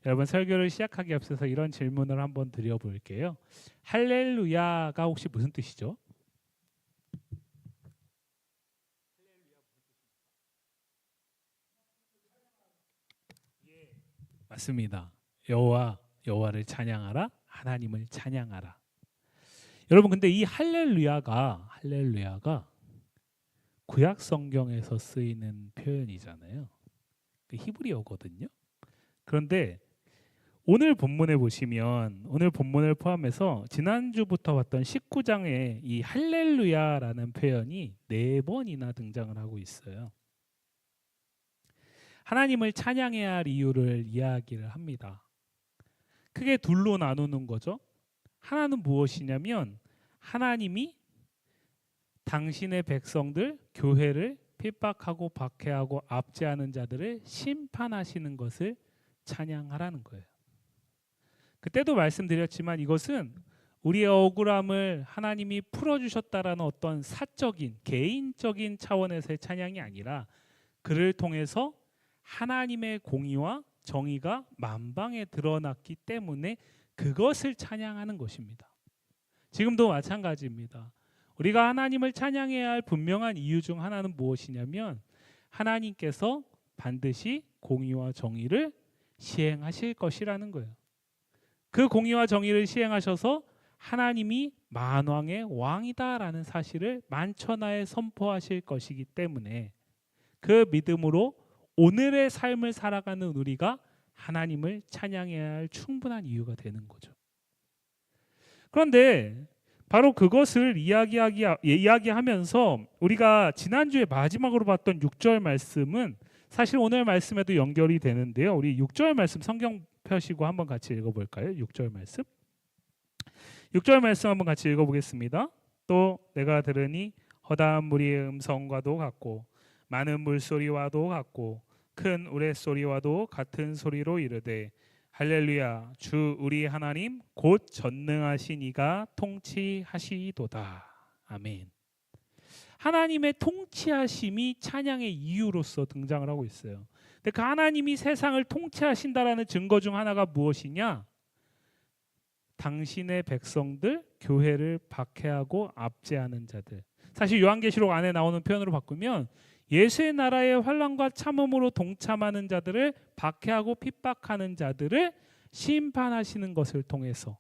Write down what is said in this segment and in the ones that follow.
여러분 설교를 시작하기 앞서서 이런 질문을 한번 드려볼게요. 할렐루야가 혹시 무슨 뜻이죠? 맞습니다. 여호와를 찬양하라, 하나님을 찬양하라. 여러분 근데 이 할렐루야가 구약 성경에서 쓰이는 표현이잖아요. 그 히브리어거든요. 그런데 오늘 본문에 보시면 오늘 본문을 포함해서 지난주부터 봤던 19장에 이 할렐루야라는 표현이 4번이나 등장을 하고 있어요. 하나님을 찬양해야 할 이유를 이야기를 합니다. 크게 둘로 나누는 거죠. 하나는 무엇이냐면 하나님이 당신의 백성들, 교회를 핍박하고 박해하고 압제하는 자들을 심판하시는 것을 찬양하라는 거예요. 그때도 말씀드렸지만 이것은 우리의 억울함을 하나님이 풀어주셨다라는 어떤 사적인 개인적인 차원에서의 찬양이 아니라 그를 통해서 하나님의 공의와 정의가 만방에 드러났기 때문에 그것을 찬양하는 것입니다. 지금도 마찬가지입니다. 우리가 하나님을 찬양해야 할 분명한 이유 중 하나는 무엇이냐면 하나님께서 반드시 공의와 정의를 시행하실 것이라는 거예요. 그 공의와 정의를 시행하셔서 하나님이 만왕의 왕이다라는 사실을 만천하에 선포하실 것이기 때문에 그 믿음으로 오늘의 삶을 살아가는 우리가 하나님을 찬양해야 할 충분한 이유가 되는 거죠. 그런데 바로 그것을 이야기하면서 우리가 지난주에 마지막으로 봤던 6절 말씀은 사실 오늘 말씀에도 연결이 되는데요. 우리 6절 말씀 성경 펴시고 한번 같이 읽어볼까요? 6절 말씀. 6절 말씀 한번 같이 읽어보겠습니다. 또 내가 들으니 허다한 무리의 음성과도 같고 많은 물소리와도 같고 큰 우레소리와도 같은 소리로 이르되 할렐루야 주 우리 하나님 곧 전능하신 이가 통치하시도다. 아멘. 하나님의 통치하심이 찬양의 이유로서 등장을 하고 있어요. 근데 그 하나님이 세상을 통치하신다라는 증거 중 하나가 무엇이냐? 당신의 백성들, 교회를 박해하고 압제하는 자들. 사실 요한계시록 안에 나오는 표현으로 바꾸면 예수의 나라의 환난과 참음으로 동참하는 자들을 박해하고 핍박하는 자들을 심판하시는 것을 통해서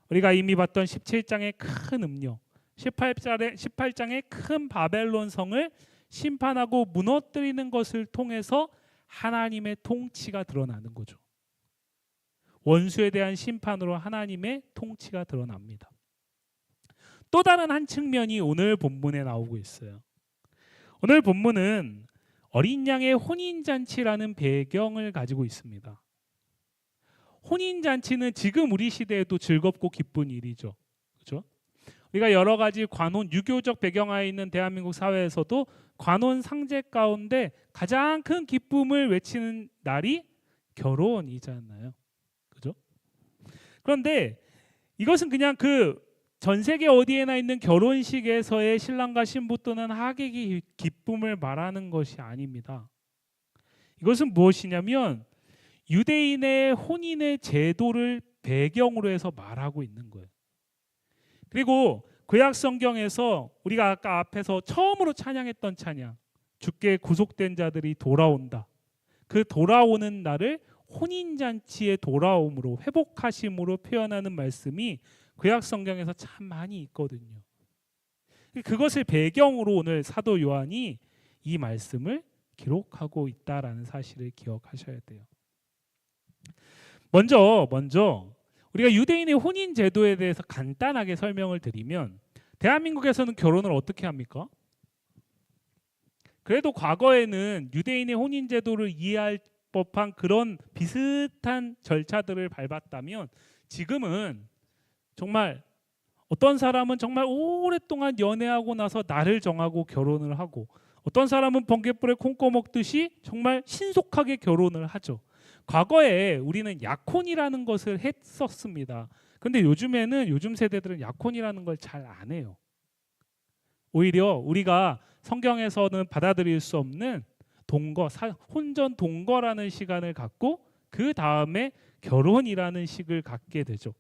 우리가 이미 봤던 17장의 큰 음료, 18장의 큰 바벨론 성을 심판하고 무너뜨리는 것을 통해서 하나님의 통치가 드러나는 거죠. 원수에 대한 심판으로 하나님의 통치가 드러납니다. 또 다른 한 측면이 오늘 본문에 나오고 있어요. 오늘 본문은 어린 양의 혼인잔치라는 배경을 가지고 있습니다. 혼인잔치는 지금 우리 시대에도 즐겁고 기쁜 일이죠. 그렇죠? 우리가 여러 가지 관혼, 유교적 배경하에 있는 대한민국 사회에서도 관혼 상제 가운데 가장 큰 기쁨을 외치는 날이 결혼이잖아요. 그죠? 그런데 이것은 그냥 그 전 세계 어디에나 있는 결혼식에서의 신랑과 신부 또는 하객의 기쁨을 말하는 것이 아닙니다. 이것은 무엇이냐면 유대인의 혼인의 제도를 배경으로 해서 말하고 있는 거예요. 그리고 구약 성경에서 우리가 아까 앞에서 처음으로 찬양했던 찬양, 주께 구속된 자들이 돌아온다. 그 돌아오는 날을 혼인잔치의 돌아옴으로 회복하심으로 표현하는 말씀이 구약 성경에서 참 많이 있거든요. 그것을 배경으로 오늘 사도 요한이 이 말씀을 기록하고 있다라는 사실을 기억하셔야 돼요. 먼저 우리가 유대인의 혼인 제도에 대해서 간단하게 설명을 드리면 대한민국에서는 결혼을 어떻게 합니까? 그래도 과거에는 유대인의 혼인 제도를 이해할 법한 그런 비슷한 절차들을 밟았다면 지금은 정말 어떤 사람은 정말 오랫동안 연애하고 나서 날을 정하고 결혼을 하고 어떤 사람은 번갯불에 콩 꺼먹듯이 정말 신속하게 결혼을 하죠. 과거에 우리는 약혼이라는 것을 했었습니다. 근데 요즘 세대들은 약혼이라는 걸 잘 안 해요. 오히려 우리가 성경에서는 받아들일 수 없는 혼전 동거라는 시간을 갖고 그 다음에 결혼이라는 식을 갖게 되죠.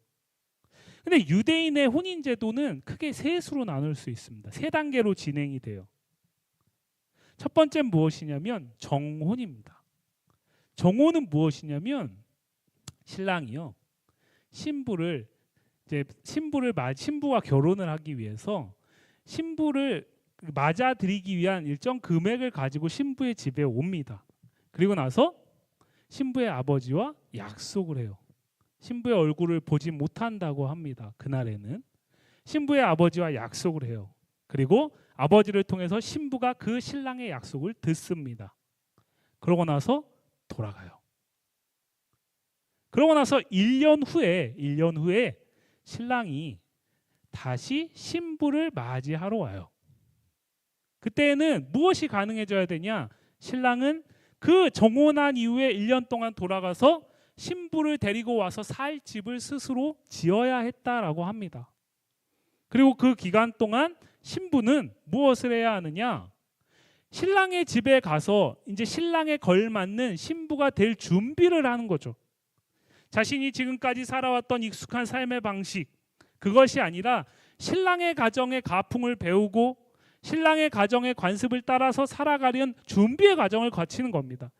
근데 유대인의 혼인 제도는 크게 세 수로 나눌 수 있습니다. 세 단계로 진행이 돼요. 첫 번째는 무엇이냐면 정혼입니다. 정혼은 무엇이냐면 신랑이요, 신부와 결혼을 하기 위해서 신부를 맞아들이기 위한 일정 금액을 가지고 신부의 집에 옵니다. 그리고 나서 신부의 아버지와 약속을 해요. 신부의 얼굴을 보지 못한다고 합니다. 그날에는 신부의 아버지와 약속을 해요. 그리고 아버지를 통해서 신부가 그 신랑의 약속을 듣습니다. 그러고 나서 돌아가요. 그러고 나서 1년 후에 신랑이 다시 신부를 맞이하러 와요. 그때는 무엇이 가능해져야 되냐? 신랑은 그 정혼한 이후에 1년 동안 돌아가서 신부를 데리고 와서 살 집을 스스로 지어야 했다라고 합니다. 그리고 그 기간 동안 신부는 무엇을 해야 하느냐? 신랑의 집에 가서 이제 신랑에 걸맞는 신부가 될 준비를 하는 거죠. 자신이 지금까지 살아왔던 익숙한 삶의 방식, 그것이 아니라 신랑의 가정의 가풍을 배우고 신랑의 가정의 관습을 따라서 살아가려는 준비의 과정을 거치는 겁니다.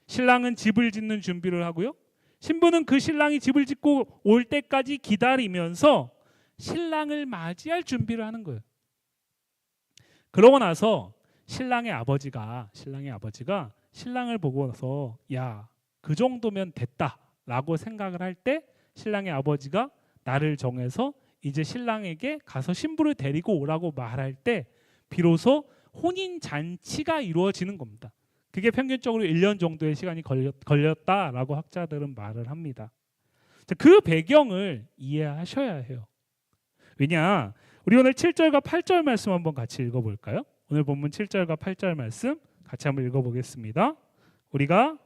신랑은 집을 짓는 준비를 하고요, 신부는 그 신랑이 집을 짓고 올 때까지 기다리면서 신랑을 맞이할 준비를 하는 거예요. 그러고 나서 신랑의 아버지가 신랑을 보고서 야, 그 정도면 됐다라고 생각을 할 때 신랑의 아버지가 날을 정해서 이제 신랑에게 가서 신부를 데리고 오라고 말할 때 비로소 혼인 잔치가 이루어지는 겁니다. 그게 평균적으로 1년 정도의 시간이 걸렸다라고 학자들은 말을 합니다. 그 배경을 이해하셔야 해요. 왜냐? 우리 오늘 7절과 8절 말씀 한번 같이 읽어볼까요? 오늘 본문 7절과 8절 말씀 같이 한번 읽어보겠습니다. 우리가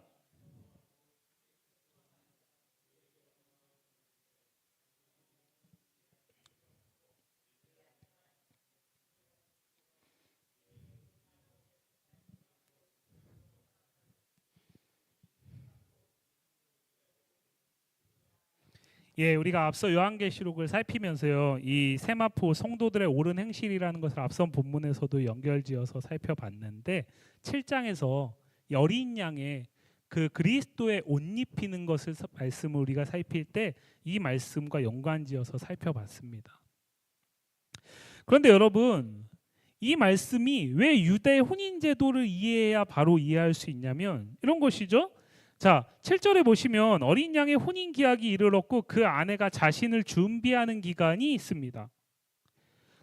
우리가 앞서 요한계시록을 살피면서요, 이 세마포 성도들의 옳은 행실이라는 것을 앞선 본문에서도 연결지어서 살펴봤는데 7장에서 어린 양의 그 그리스도의 옷 입히는 것을 말씀을 우리가 살필 때 이 말씀과 연관지어서 살펴봤습니다. 그런데 여러분, 이 말씀이 왜 유대 혼인 제도를 이해해야 바로 이해할 수 있냐면 이런 것이죠. 자, 7절에 보시면 어린 양의 혼인 기약이 이르렀고 그 아내가 자신을 준비하는 기간이 있습니다.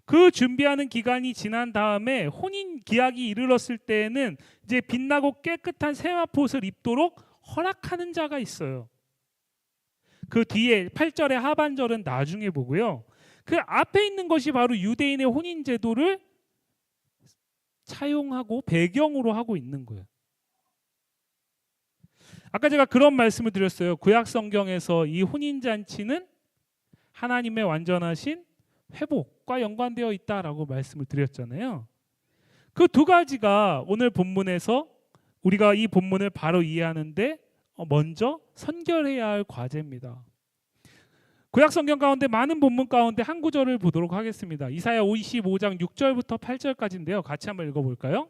그 준비하는 기간이 지난 다음에 혼인 기약이 이르렀을 때에는 이제 빛나고 깨끗한 세마포옷을 입도록 허락하는 자가 있어요. 그 뒤에 8절의 하반절은 나중에 보고요, 그 앞에 있는 것이 바로 유대인의 혼인 제도를 차용하고 배경으로 하고 있는 거예요. 아까 제가 그런 말씀을 드렸어요. 구약 성경에서 이 혼인 잔치는 하나님의 완전하신 회복과 연관되어 있다라고 말씀을 드렸잖아요. 그 두 가지가 오늘 본문에서 우리가 이 본문을 바로 이해하는데 먼저 선결해야 할 과제입니다. 구약 성경 가운데 많은 본문 가운데 한 구절을 보도록 하겠습니다. 이사야 55장 6절부터 8절까지인데요. 같이 한번 읽어볼까요?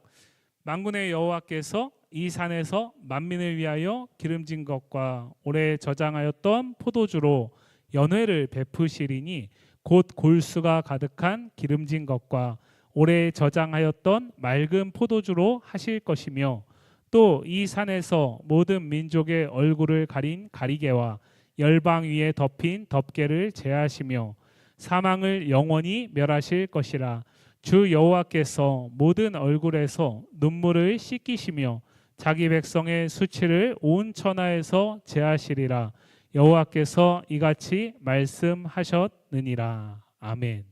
만군의 여호와께서 이 산에서 만민을 위하여 기름진 것과 오래 저장하였던 포도주로 연회를 베푸시리니 곧 골수가 가득한 기름진 것과 오래 저장하였던 맑은 포도주로 하실 것이며 또 이 산에서 모든 민족의 얼굴을 가린 가리개와 열방 위에 덮인 덮개를 제하시며 사망을 영원히 멸하실 것이라. 주 여호와께서 모든 얼굴에서 눈물을 씻기시며 자기 백성의 수치를 온 천하에서 제하시리라. 여호와께서 이같이 말씀하셨느니라. 아멘.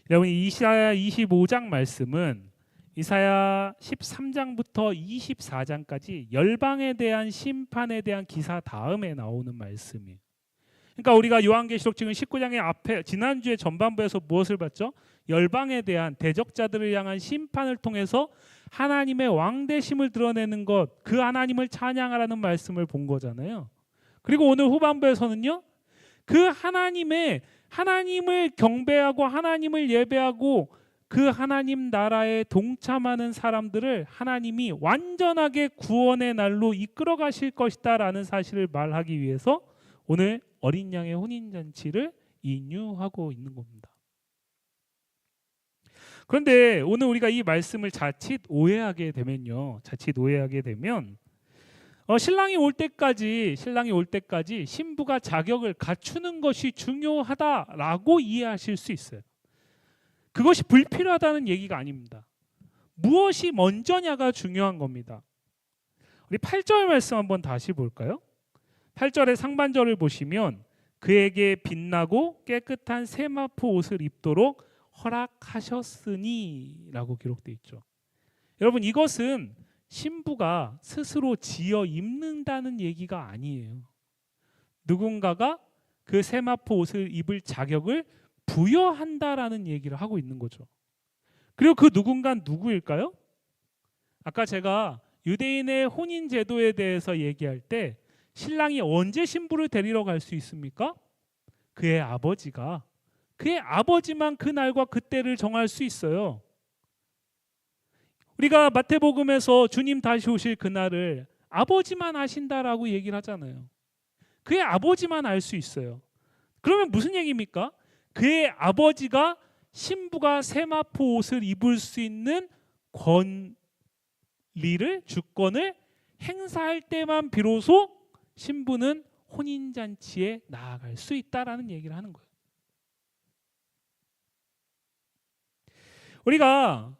여러분, 이사야 25장 말씀은 이사야 13장부터 24장까지 열방에 대한 심판에 대한 기사 다음에 나오는 말씀이에요. 그러니까 우리가 요한계시록 지금 19장의 앞에 지난주에 전반부에서 무엇을 봤죠? 열방에 대한 대적자들을 향한 심판을 통해서 하나님의 왕되심을 드러내는 것, 그 하나님을 찬양하라는 말씀을 본 거잖아요. 그리고 오늘 후반부에서는요, 그 하나님을 경배하고 하나님을 예배하고 그 하나님 나라에 동참하는 사람들을 하나님이 완전하게 구원의 날로 이끌어 가실 것이다 라는 사실을 말하기 위해서 오늘 어린 양의 혼인잔치를 인유하고 있는 겁니다. 그런데 오늘 우리가 이 말씀을 자칫 오해하게 되면 신랑이 올 때까지 신부가 자격을 갖추는 것이 중요하다라고 이해하실 수 있어요. 그것이 불필요하다는 얘기가 아닙니다. 무엇이 먼저냐가 중요한 겁니다. 우리 8절 말씀 한번 다시 볼까요? 8절의 상반절을 보시면 그에게 빛나고 깨끗한 세마포 옷을 입도록 허락하셨으니 라고 기록되어 있죠. 여러분, 이것은 신부가 스스로 지어 입는다는 얘기가 아니에요. 누군가가 그 세마포 옷을 입을 자격을 부여한다라는 얘기를 하고 있는 거죠. 그리고 그 누군가는 누구일까요? 아까 제가 유대인의 혼인 제도에 대해서 얘기할 때 신랑이 언제 신부를 데리러 갈 수 있습니까? 그의 아버지만 그 날과 그때를 정할 수 있어요. 우리가 마태복음에서 주님 다시 오실 그날을 아버지만 아신다라고 얘기를 하잖아요. 그의 아버지만 알 수 있어요. 그러면 무슨 얘기입니까? 그의 아버지가 신부가 세마포 옷을 입을 수 있는 주권을 행사할 때만 비로소 신부는 혼인잔치에 나아갈 수 있다라는 얘기를 하는 거예요. 우리가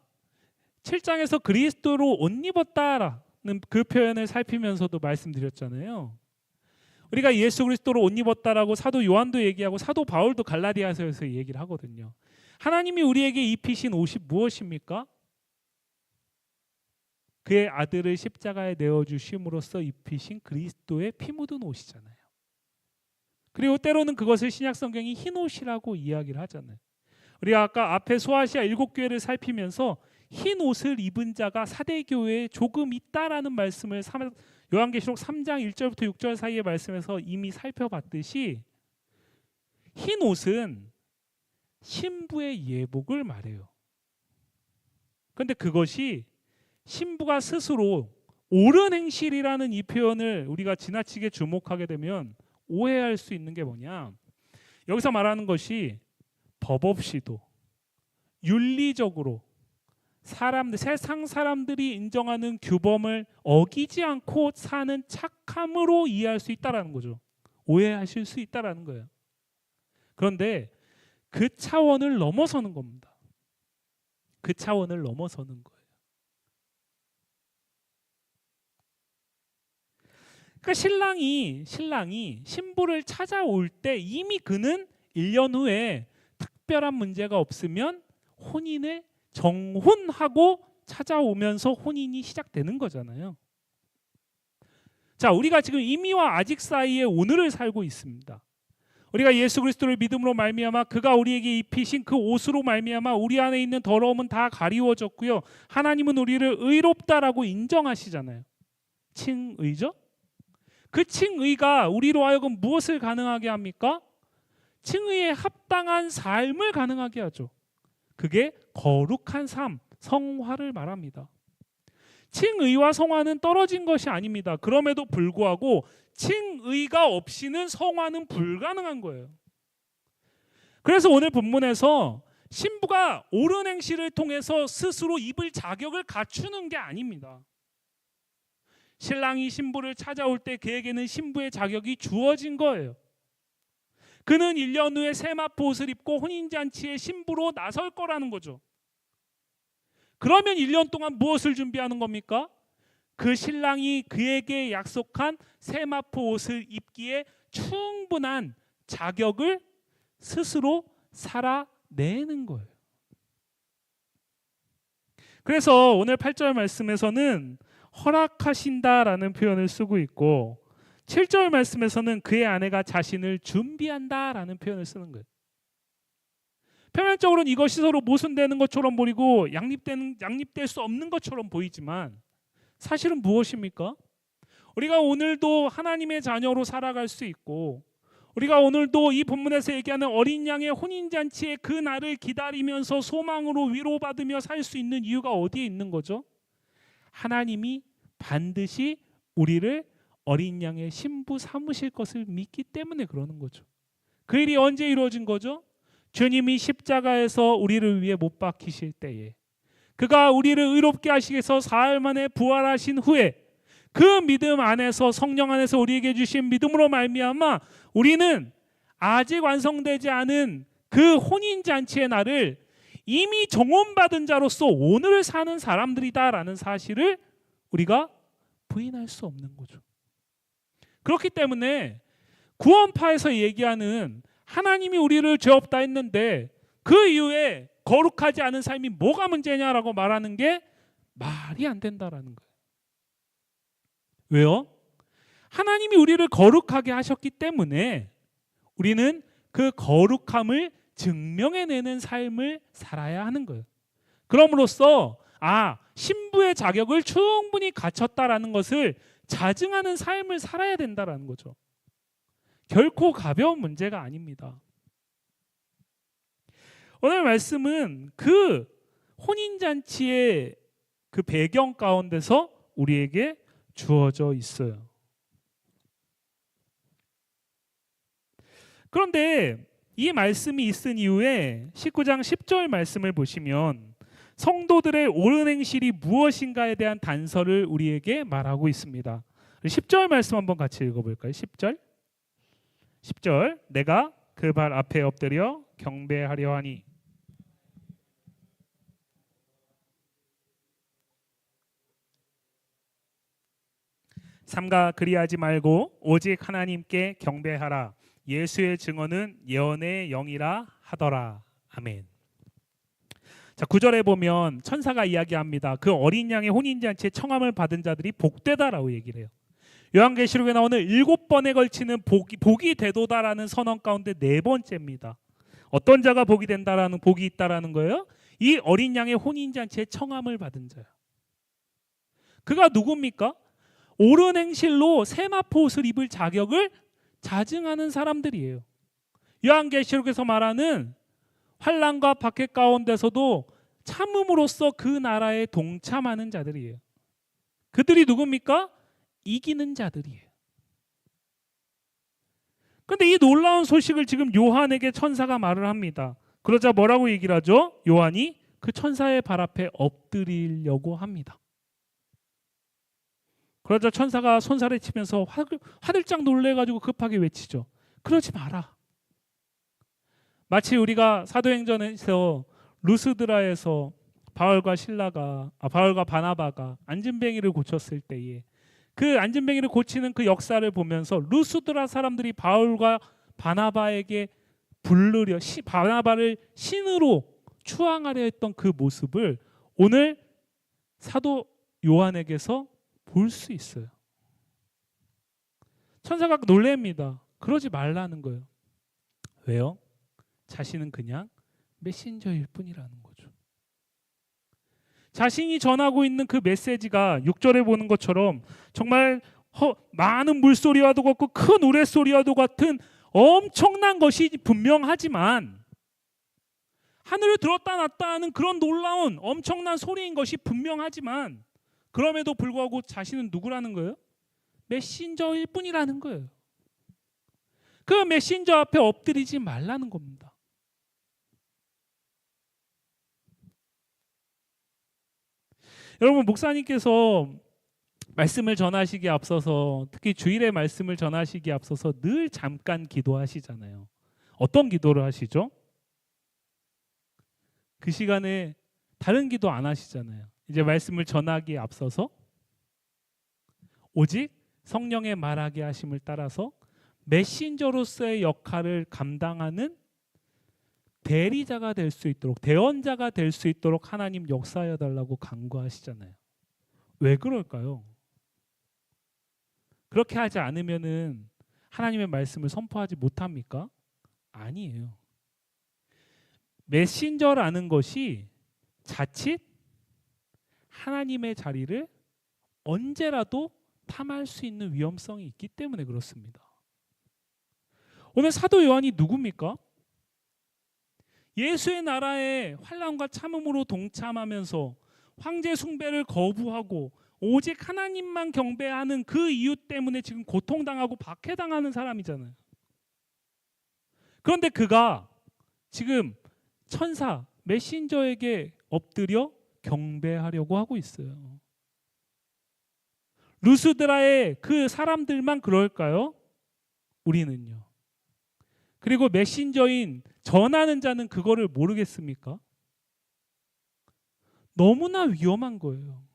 7장에서 그리스도로 옷 입었다라는 그 표현을 살피면서도 말씀드렸잖아요. 우리가 예수 그리스도로 옷 입었다라고 사도 요한도 얘기하고 사도 바울도 갈라디아서에서 얘기를 하거든요. 하나님이 우리에게 입히신 옷이 무엇입니까? 그의 아들을 십자가에 내어주심으로써 입히신 그리스도의 피 묻은 옷이잖아요. 그리고 때로는 그것을 신약성경이 흰 옷이라고 이야기를 하잖아요. 우리가 아까 앞에 소아시아 7교회를 살피면서 흰 옷을 입은 자가 사대교회에 조금 있다라는 말씀을 요한계시록 3장 1절부터 6절 사이의 말씀에서 이미 살펴봤듯이 흰 옷은 신부의 예복을 말해요. 그런데 그것이 신부가 스스로 옳은 행실이라는 이 표현을 우리가 지나치게 주목하게 되면 오해할 수 있는 게 뭐냐? 여기서 말하는 것이 법 없이도 윤리적으로 세상 사람들이 인정하는 규범을 어기지 않고 사는 착함으로 이해할 수 있다라는 거죠. 오해하실 수 있다라는 거예요. 그런데 그 차원을 넘어서는 겁니다. 그 차원을 넘어서는 거예요. 그러니까 신랑이 신부를 찾아올 때 이미 그는 1년 후에 특별한 문제가 없으면 혼인을 정혼하고 찾아오면서 혼인이 시작되는 거잖아요. 자, 우리가 지금 이미와 아직 사이에 오늘을 살고 있습니다. 우리가 예수 그리스도를 믿음으로 말미암아 그가 우리에게 입히신 그 옷으로 말미암아 우리 안에 있는 더러움은 다 가리워졌고요. 하나님은 우리를 의롭다라고 인정하시잖아요. 칭의죠? 그 칭의가 우리로 하여금 무엇을 가능하게 합니까? 칭의에 합당한 삶을 가능하게 하죠. 그게 거룩한 삶, 성화를 말합니다. 칭의와 성화는 떨어진 것이 아닙니다. 그럼에도 불구하고 칭의가 없이는 성화는 불가능한 거예요. 그래서 오늘 본문에서 신부가 옳은 행실을 통해서 스스로 입을 자격을 갖추는 게 아닙니다. 신랑이 신부를 찾아올 때 그에게는 신부의 자격이 주어진 거예요. 그는 1년 후에 세마포 옷을 입고 혼인잔치의 신부로 나설 거라는 거죠. 그러면 1년 동안 무엇을 준비하는 겁니까? 그 신랑이 그에게 약속한 세마포 옷을 입기에 충분한 자격을 스스로 살아내는 거예요. 그래서 오늘 8절 말씀에서는 허락하신다라는 표현을 쓰고 있고 7절 말씀에서는 그의 아내가 자신을 준비한다라는 표현을 쓰는 거예요. 표면적으로는 이것이 서로 모순되는 것처럼 보이고 양립될 수 없는 것처럼 보이지만 사실은 무엇입니까? 우리가 오늘도 하나님의 자녀로 살아갈 수 있고, 우리가 오늘도 이 본문에서 얘기하는 어린 양의 혼인잔치의 그 날을 기다리면서 소망으로 위로받으며 살 수 있는 이유가 어디에 있는 거죠? 하나님이 반드시 우리를 어린 양의 신부 삼으실 것을 믿기 때문에 그러는 거죠. 그 일이 언제 이루어진 거죠? 주님이 십자가에서 우리를 위해 못 박히실 때에, 그가 우리를 의롭게 하시기 위해서 사흘 만에 부활하신 후에 그 믿음 안에서, 성령 안에서 우리에게 주신 믿음으로 말미암아 우리는 아직 완성되지 않은 그 혼인잔치의 날을 이미 정혼받은 자로서 오늘을 사는 사람들이다라는 사실을 우리가 부인할 수 없는 거죠. 그렇기 때문에 구원파에서 얘기하는 하나님이 우리를 죄 없다 했는데 그 이후에 거룩하지 않은 삶이 뭐가 문제냐라고 말하는 게 말이 안 된다라는 거예요. 왜요? 하나님이 우리를 거룩하게 하셨기 때문에 우리는 그 거룩함을 증명해내는 삶을 살아야 하는 거예요. 그럼으로써 신부의 자격을 충분히 갖췄다라는 것을 자증하는 삶을 살아야 된다라는 거죠. 결코 가벼운 문제가 아닙니다. 오늘 말씀은 그 혼인잔치의 그 배경 가운데서 우리에게 주어져 있어요. 그런데 이 말씀이 있은 이후에 19장 10절 말씀을 보시면 성도들의 옳은 행실이 무엇인가에 대한 단서를 우리에게 말하고 있습니다. 10절 말씀 한번 같이 읽어볼까요? 10절 내가 그 발 앞에 엎드려 경배하려 하니 삼가 그리하지 말고 오직 하나님께 경배하라. 예수의 증언은 예언의 영이라 하더라. 아멘. 자, 9절에 보면 천사가 이야기합니다. 그 어린 양의 혼인잔치에 청함을 받은 자들이 복되다라고 얘기를 해요. 요한계시록에 나오는 7번에 걸치는 복이 되도다라는 선언 가운데 4번째입니다. 어떤 자가 복이 된다라는, 복이 있다라는 거예요? 이 어린 양의 혼인잔치에 청함을 받은 자요. 그가 누굽니까? 옳은 행실로 세마포 옷을 입을 자격을 자증하는 사람들이에요. 요한계시록에서 말하는 환난과 박해 가운데서도 참음으로써 그 나라에 동참하는 자들이에요. 그들이 누굽니까? 이기는 자들이에요. 그런데 이 놀라운 소식을 지금 요한에게 천사가 말을 합니다. 그러자 뭐라고 얘기를 하죠? 요한이 그 천사의 발 앞에 엎드리려고 합니다. 그러자 천사가 손살에 치면서 화들짝 놀래가지고 급하게 외치죠. 그러지 마라. 마치 우리가 사도행전에서 루스드라에서 바울과 바나바가 안진뱅이를 고쳤을 때에 그 안진뱅이를 고치는 그 역사를 보면서 루스드라 사람들이 바울과 바나바에게 바나바를 신으로 추앙하려 했던 그 모습을 오늘 사도 요한에게서 볼 수 있어요. 천사가 놀랍니다. 그러지 말라는 거예요. 왜요? 자신은 그냥 메신저일 뿐이라는 거죠. 자신이 전하고 있는 그 메시지가 6절에 보는 것처럼 정말 많은 물소리와도 같고 큰 우레소리와도 같은 엄청난 것이 분명하지만, 하늘을 들었다 놨다 하는 그런 놀라운 엄청난 소리인 것이 분명하지만, 그럼에도 불구하고 자신은 누구라는 거예요? 메신저일 뿐이라는 거예요. 그 메신저 앞에 엎드리지 말라는 겁니다. 여러분, 목사님께서 말씀을 전하시기에 앞서서, 특히 주일의 말씀을 전하시기에 앞서서 늘 잠깐 기도하시잖아요. 어떤 기도를 하시죠? 그 시간에 다른 기도 안 하시잖아요. 이제 말씀을 전하기에 앞서서 오직 성령의 말하게 하심을 따라서 메신저로서의 역할을 감당하는 대리자가 될 수 있도록, 대언자가 될 수 있도록 하나님 역사하여 달라고 간구하시잖아요. 왜 그럴까요? 그렇게 하지 않으면은 하나님의 말씀을 선포하지 못합니까? 아니에요. 메신저라는 것이 자칫 하나님의 자리를 언제라도 탐할 수 있는 위험성이 있기 때문에 그렇습니다. 오늘 사도 요한이 누굽니까? 예수의 나라의 환난과 참음으로 동참하면서 황제 숭배를 거부하고 오직 하나님만 경배하는 그 이유 때문에 지금 고통당하고 박해당하는 사람이잖아요. 그런데 그가 지금 천사 메신저에게 엎드려 경배하려고 하고 있어요. 루스드라의 그 사람들만 그럴까요? 우리는요. 그리고 메신저인 전하는 자는 그거를 모르겠습니까? 너무나 위험한 거예요.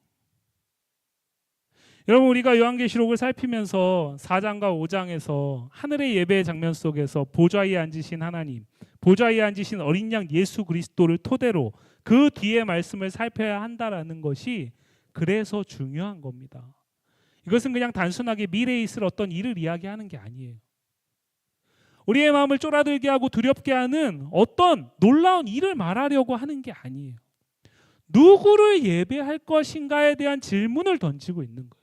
여러분, 우리가 요한계시록을 살피면서 4장과 5장에서 하늘의 예배의 장면 속에서 보좌 위에 앉으신 하나님, 보좌 위에 앉으신 어린 양 예수 그리스도를 토대로 그 뒤에 말씀을 살펴야 한다라는 것이 그래서 중요한 겁니다. 이것은 그냥 단순하게 미래에 있을 어떤 일을 이야기하는 게 아니에요. 우리의 마음을 쫄아들게 하고 두렵게 하는 어떤 놀라운 일을 말하려고 하는 게 아니에요. 누구를 예배할 것인가에 대한 질문을 던지고 있는 거예요.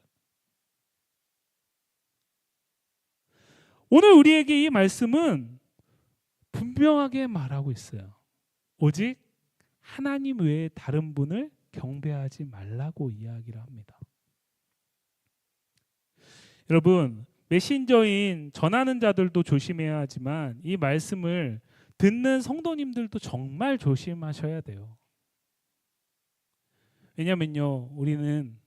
오늘 우리에게 이 말씀은 분명하게 말하고 있어요. 오직 하나님 외에 다른 분을 경배하지 말라고 이야기를 합니다. 여러분, 메신저인 전하는 자들도 조심해야 하지만 이 말씀을 듣는 성도님들도 정말 조심하셔야 돼요. 왜냐면요, 우리는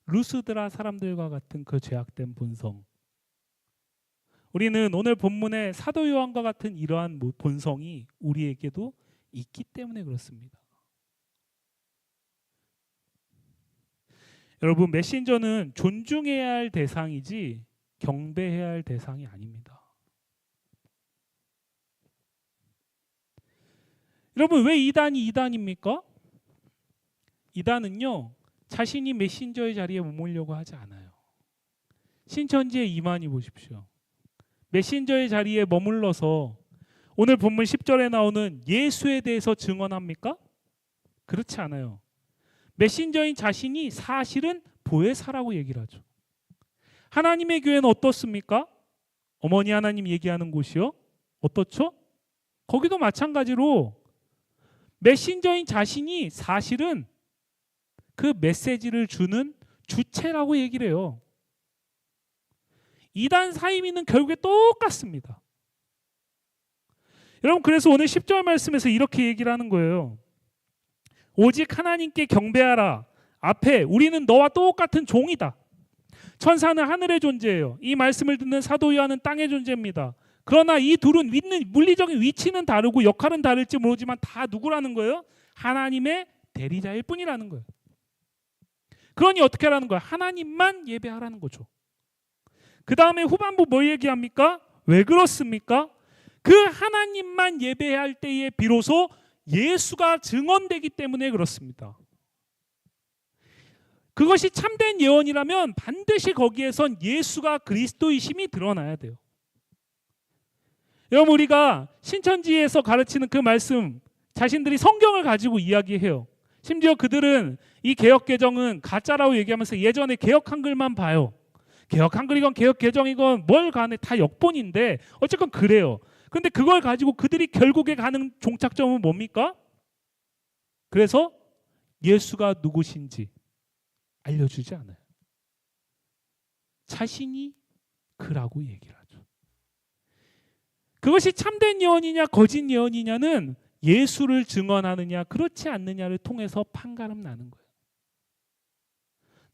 루스드라 사람들과 같은 그 죄악된 본성, 우리는 오늘 본문의 사도 요한과 같은 이러한 본성이 우리에게도 있기 때문에 그렇습니다. 여러분, 메신저는 존중해야 할 대상이지 경배해야 할 대상이 아닙니다. 여러분, 왜 이단이 이단입니까? 이단은요, 자신이 메신저의 자리에 머물려고 하지 않아요. 신천지의 이만희 보십시오. 메신저의 자리에 머물러서 오늘 본문 10절에 나오는 예수에 대해서 증언합니까? 그렇지 않아요. 메신저인 자신이 사실은 보혜사라고 얘기를 하죠. 하나님의 교회는 어떻습니까? 어머니 하나님 얘기하는 곳이요. 어떻죠? 거기도 마찬가지로 메신저인 자신이 사실은 그 메시지를 주는 주체라고 얘기를 해요. 이단 사이미는 결국에 똑같습니다. 여러분, 그래서 오늘 10절 말씀에서 이렇게 얘기를 하는 거예요. 오직 하나님께 경배하라. 앞에 우리는 너와 똑같은 종이다. 천사는 하늘의 존재예요. 이 말씀을 듣는 사도 요한은 땅의 존재입니다. 그러나 이 둘은 있는 물리적인 위치는 다르고 역할은 다를지 모르지만 다 누구라는 거예요? 하나님의 대리자일 뿐이라는 거예요. 그러니 어떻게 하라는 거예요? 하나님만 예배하라는 거죠. 그 다음에 후반부 뭐 얘기합니까? 왜 그렇습니까? 그 하나님만 예배할 때에 비로소 예수가 증언되기 때문에 그렇습니다. 그것이 참된 예언이라면 반드시 거기에선 예수가 그리스도이심이 드러나야 돼요. 여러분, 우리가 신천지에서 가르치는 그 말씀, 자신들이 성경을 가지고 이야기해요. 심지어 그들은 이 개혁개정은 가짜라고 얘기하면서 예전에 개혁 한글만 봐요. 개혁 한글이건 개혁 개정이건 뭘 간에 다 역본인데 어쨌건 그래요. 근데 그걸 가지고 그들이 결국에 가는 종착점은 뭡니까? 그래서 예수가 누구신지 알려주지 않아요. 자신이 그라고 얘기를 하죠. 그것이 참된 예언이냐 거짓 예언이냐는 예수를 증언하느냐 그렇지 않느냐를 통해서 판가름 나는 거예요.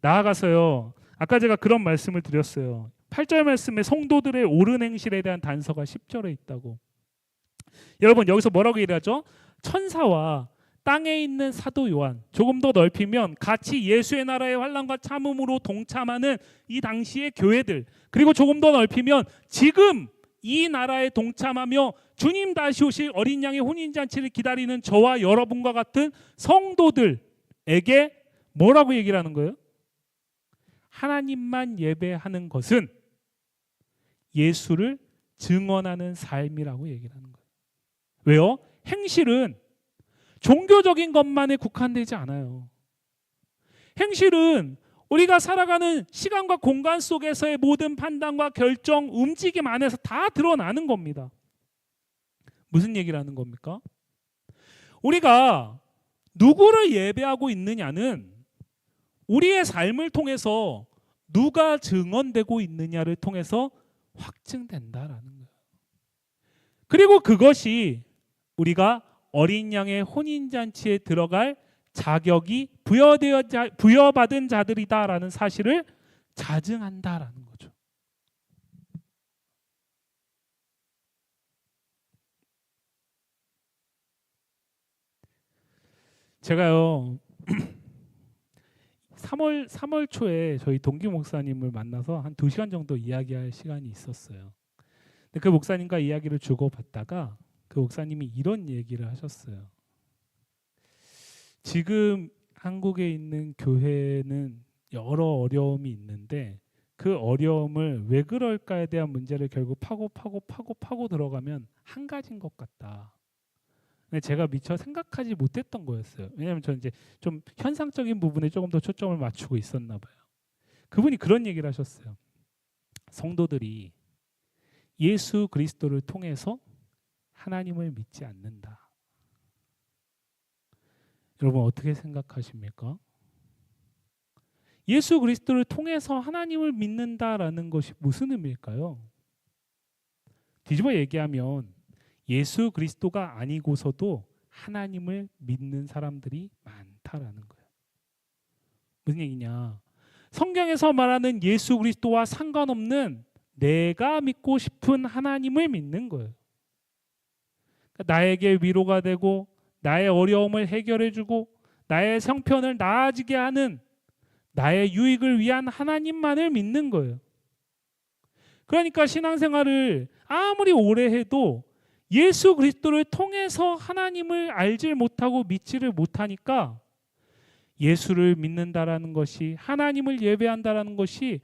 나아가서요, 아까 제가 그런 말씀을 드렸어요. 8절 말씀에 성도들의 옳은 행실에 대한 단서가 10절에 있다고. 여러분, 여기서 뭐라고 얘기하죠? 천사와 땅에 있는 사도 요한, 조금 더 넓히면 같이 예수의 나라의 환난과 참음으로 동참하는 이 당시의 교회들, 그리고 조금 더 넓히면 지금 이 나라에 동참하며 주님 다시 오실 어린 양의 혼인잔치를 기다리는 저와 여러분과 같은 성도들에게 뭐라고 얘기를 하는 거예요? 하나님만 예배하는 것은 예수를 증언하는 삶이라고 얘기를 하는 거예요. 왜요? 행실은 종교적인 것만에 국한되지 않아요. 행실은 우리가 살아가는 시간과 공간 속에서의 모든 판단과 결정, 움직임 안에서 다 드러나는 겁니다. 무슨 얘기를 하는 겁니까? 우리가 누구를 예배하고 있느냐는 우리의 삶을 통해서 누가 증언되고 있느냐를 통해서 확증된다라는 거예요. 그리고 그것이 우리가 어린 양의 혼인잔치에 들어갈 자격이 부여받은 자들이다라는 사실을 자증한다라는 거죠. 제가요 3월 초에 저희 동기 목사님을 만나서 한 2시간 정도 이야기할 시간이 있었어요. 근데 그 목사님과 이야기를 주고받다가 그 목사님이 이런 얘기를 하셨어요. 지금 한국에 있는 교회는 여러 어려움이 있는데 그 어려움을 왜 그럴까에 대한 문제를 결국 파고 들어가면 한 가지인 것 같다. 근데 제가 미처 생각하지 못했던 거였어요. 왜냐하면 저는 이제 좀 현상적인 부분에 조금 더 초점을 맞추고 있었나 봐요. 그분이 그런 얘기를 하셨어요. 성도들이 예수 그리스도를 통해서 하나님을 믿지 않는다. 여러분 어떻게 생각하십니까? 예수 그리스도를 통해서 하나님을 믿는다라는 것이 무슨 의미일까요? 뒤집어 얘기하면 예수 그리스도가 아니고서도 하나님을 믿는 사람들이 많다라는 거예요. 무슨 얘기냐? 성경에서 말하는 예수 그리스도와 상관없는 내가 믿고 싶은 하나님을 믿는 거예요. 나에게 위로가 되고 나의 어려움을 해결해주고 나의 형편을 나아지게 하는 나의 유익을 위한 하나님만을 믿는 거예요. 그러니까 신앙생활을 아무리 오래 해도 예수 그리스도를 통해서 하나님을 알지 못하고 믿지를 못하니까 예수를 믿는다라는 것이, 하나님을 예배한다라는 것이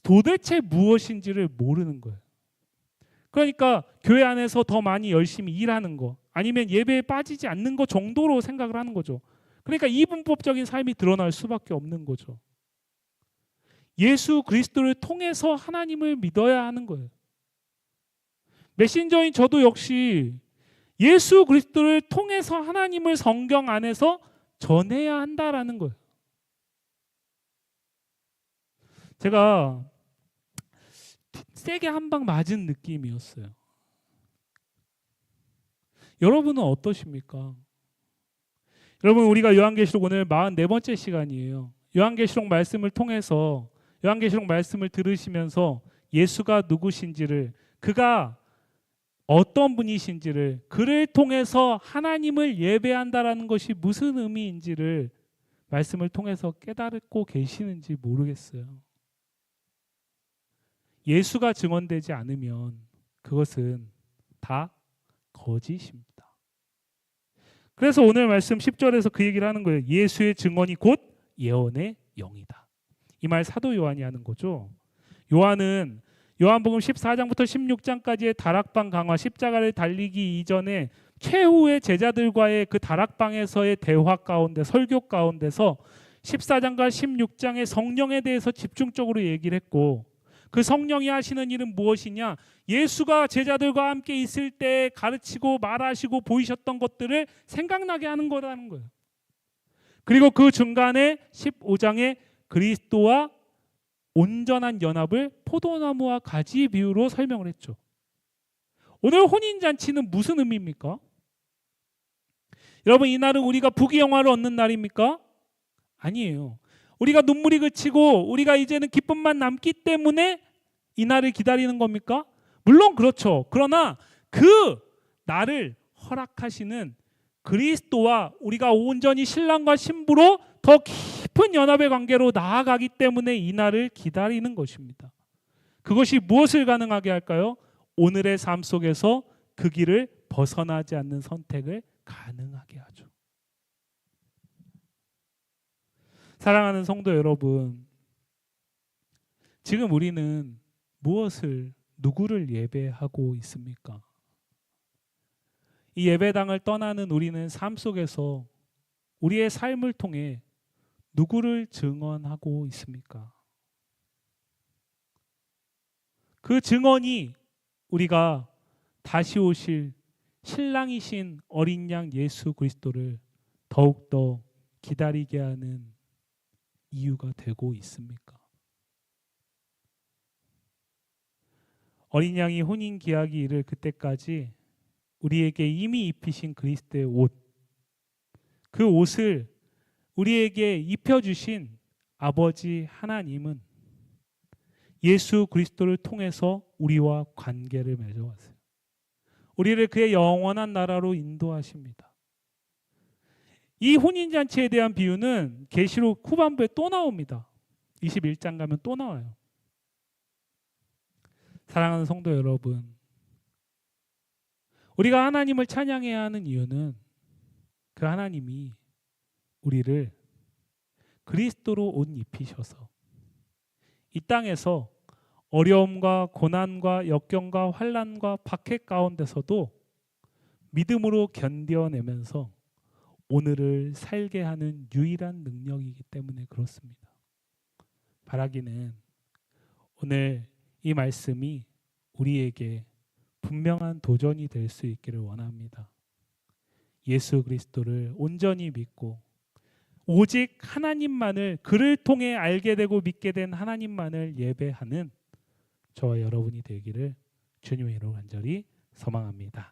도대체 무엇인지를 모르는 거예요. 그러니까 교회 안에서 더 많이 열심히 일하는 거, 아니면 예배에 빠지지 않는 것 정도로 생각을 하는 거죠. 그러니까 이분법적인 삶이 드러날 수밖에 없는 거죠. 예수 그리스도를 통해서 하나님을 믿어야 하는 거예요. 메신저인 저도 역시 예수 그리스도를 통해서 하나님을 성경 안에서 전해야 한다라는 거예요. 제가 세게 한 방 맞은 느낌이었어요. 여러분은 어떠십니까? 여러분, 우리가 요한계시록 오늘 44번째 시간이에요. 요한계시록 말씀을 통해서, 요한계시록 말씀을 들으시면서 예수가 누구신지를, 그가 어떤 분이신지를, 그를 통해서 하나님을 예배한다라는 것이 무슨 의미인지를 말씀을 통해서 깨닫고 계시는지 모르겠어요. 예수가 증언되지 않으면 그것은 다 거짓입니다. 그래서 오늘 말씀 10절에서 그 얘기를 하는 거예요. 예수의 증언이 곧 예언의 영이다. 이 말 사도 요한이 하는 거죠. 요한은 요한복음 14장부터 16장까지의 다락방 강화, 십자가를 달리기 이전에 최후의 제자들과의 그 다락방에서의 대화 가운데, 설교 가운데서 14장과 16장의 성령에 대해서 집중적으로 얘기를 했고, 그 성령이 하시는 일은 무엇이냐? 예수가 제자들과 함께 있을 때 가르치고 말하시고 보이셨던 것들을 생각나게 하는 거라는 거예요. 그리고 그 중간에 15장에 그리스도와 온전한 연합을 포도나무와 가지 비유로 설명을 했죠. 오늘 혼인잔치는 무슨 의미입니까? 여러분, 이날은 우리가 부귀영화를 얻는 날입니까? 아니에요. 우리가 눈물이 그치고 우리가 이제는 기쁨만 남기 때문에 이 날을 기다리는 겁니까? 물론 그렇죠. 그러나 그 날을 허락하시는 그리스도와 우리가 온전히 신랑과 신부로 더 깊은 연합의 관계로 나아가기 때문에 이 날을 기다리는 것입니다. 그것이 무엇을 가능하게 할까요? 오늘의 삶 속에서 그 길을 벗어나지 않는 선택을 가능하게 하죠. 사랑하는 성도 여러분, 지금 우리는 무엇을, 누구를 예배하고 있습니까? 이 예배당을 떠나는 우리는 삶 속에서 우리의 삶을 통해 누구를 증언하고 있습니까? 그 증언이 우리가 다시 오실 신랑이신 어린 양 예수 그리스도를 더욱더 기다리게 하는 이유가 되고 있습니까? 어린 양이 혼인 기약이 이를 그때까지 우리에게 이미 입히신 그리스도의 옷, 그 옷을 우리에게 입혀주신 아버지 하나님은 예수 그리스도를 통해서 우리와 관계를 맺어왔어요. 우리를 그의 영원한 나라로 인도하십니다. 이 혼인잔치에 대한 비유는 계시록 후반부에 또 나옵니다. 21장 가면 또 나와요. 사랑하는 성도 여러분, 우리가 하나님을 찬양해야 하는 이유는 그 하나님이 우리를 그리스도로 옷 입히셔서 이 땅에서 어려움과 고난과 역경과 환난과 박해 가운데서도 믿음으로 견뎌내면서 오늘을 살게 하는 유일한 능력이기 때문에 그렇습니다. 바라기는 오늘 이 말씀이 우리에게 분명한 도전이 될 수 있기를 원합니다. 예수 그리스도를 온전히 믿고 오직 하나님만을, 그를 통해 알게 되고 믿게 된 하나님만을 예배하는 저와 여러분이 되기를 주님의 이름으로 간절히 소망합니다.